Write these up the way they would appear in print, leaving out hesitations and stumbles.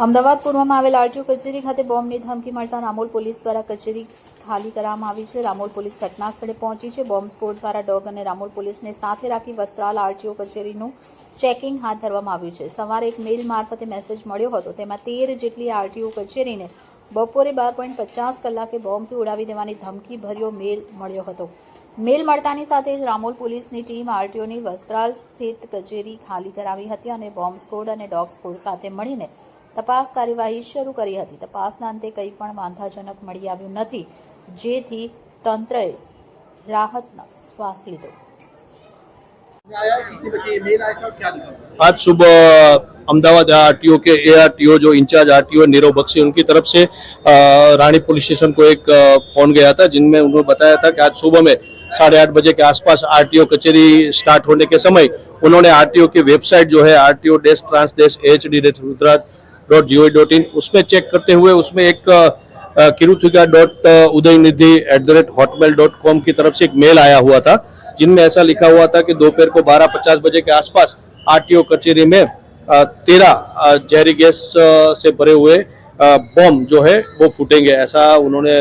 અમદાવાદ પૂર્વમાં આવેલ આરટીઓ કચેરી ખાતે બોમ્બની ધમકી મળતા રામોલ પોલીસ દ્વારા કચેરી ખાલી કરવામાં આવી છે। રામોલ પોલીસ ઘટના સ્થળે પહોંચી છે। બોમ્બ સ્ક્વોડ દ્વારા ડોગ અને રામોલ પોલીસને સાથે રાખી વસ્ત્રાલ આરટીઓ કચેરીનું ચેકિંગ હાથ ધરવામાં આવ્યું છે। સવારે એક મેલ મારફતે મેસેજ મળ્યો હતો, તેમાં 13 જેટલી આરટીઓ કચેરીને બપોરે 12:50 કલાકે બોમ્બથી ઉડાવી દેવાની ધમકી ભર્યો મેલ મળ્યો હતો। મેલ મળતાની સાથે જ રામોલ પોલીસની ટીમ આરટીઓની વસ્ત્રાલ સ્થિત કચેરી ખાલી કરાવી હતી અને બોમ્બ સ્ક્વોડ અને ડોગ સ્ક્વોડ સાથે મળીને તપાસ કાર્યવાહી શરૂ કરી હતી। તપાસના અંતે કંઈ પણ વાંધાજનક મળી આવ્યું નથી, જેથી તંત્રએ રાહતનો શ્વાસ લીધો। आज सुबह अहमदाबाद आरटीओ के एआरटीओ जो इंचार्ज आरटीओ नीरव बख्शी, उनकी तरफ से रानी पुलिस स्टेशन को एक फोन गया था, जिनमें उन्होंने बताया था कि आज सुबह में 8:30 बजे के आसपास आरटीओ कचेरी स्टार्ट होने के समय उन्होंने आरटीओ की वेबसाइट जो है rto-trans-ahd.gov.in उसमें चेक करते हुए उसमें एक kiruthika.udaynidhi@hotmail.com की तरफ से एक मेल आया हुआ था, जिनमें ऐसा लिखा हुआ था कि दोपहर को 12:50 बजे के आसपास आरटीओ कचेरी में 13 जहरी गैस से भरे हुए बॉम्ब जो है वो फूटेंगे, ऐसा उन्होंने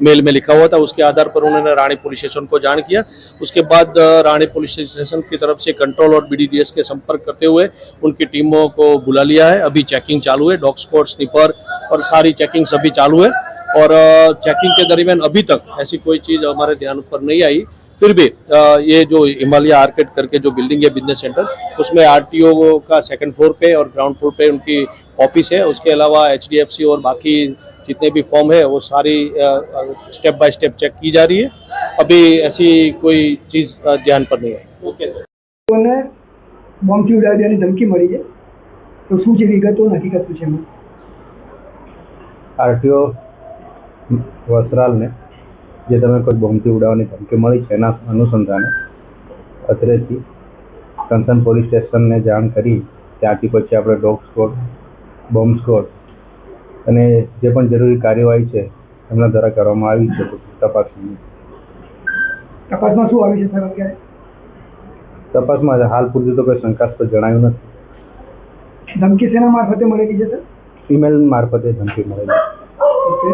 मेल में लिखा हुआ था। उसके आधार पर उन्होंने रानी पुलिस स्टेशन को जान किया। उसके बाद रानी पुलिस स्टेशन की तरफ से कंट्रोल और बीडीडीएस के संपर्क करते हुए उनकी टीमों को बुला लिया है। अभी चेकिंग चालू है, डॉग स्क्वाड, स्निपर और सारी चेकिंग सभी चालू है। और चेकिंग के दरमियान अभी तक ऐसी कोई चीज़ हमारे ध्यान पर नहीं आई। फिर भी ये जो हिमालय आर्केड करके जो बिल्डिंग है बिजनेस सेंटर, उसमें आरटीओ का 2nd फ्लोर पे और ग्राउंड फ्लोर पे उनकी ऑफिस है। उसके अलावा एचडीएफसी और बाकी जितने भी फॉर्म है वो सारी स्टेप बाय स्टेप चेक की जा रही है। अभी ऐसी कोई चीज़ ध्यान पर नहीं आई। બોમ્બથી ઉડાવી દેવાની ધમકી મળી છે, તો શું છે વિગતો હકીકત પૂછે? આરટીઓ વસ્ત્રાલને જે તમે કોઈ બોમ્બથી ઉડાવવાની ધમકી મળી છે એના અનુસંધાને અત્રેથી કન્સર્ન પોલીસ સ્ટેશનને જાણ કરી ત્યાંથી પછી આપણે ડોગ સ્ક્વોડ, બોમ્બ સ્ક્વોડ અને જે પણ જરૂરી કાર્યવાહી છે એમના દ્વારા કરવામાં આવી છે। તપાસમાં શું આવી છે સર? અત્યારે તપાસમાં હાલ પૂરતું તો કોઈ શંકાસ્પદ જણાયું નથી। ધમકી શેના મારફતે મળેલી છે સર? ઈમેલ મારફતે ધમકી મળેલી। ઓકે।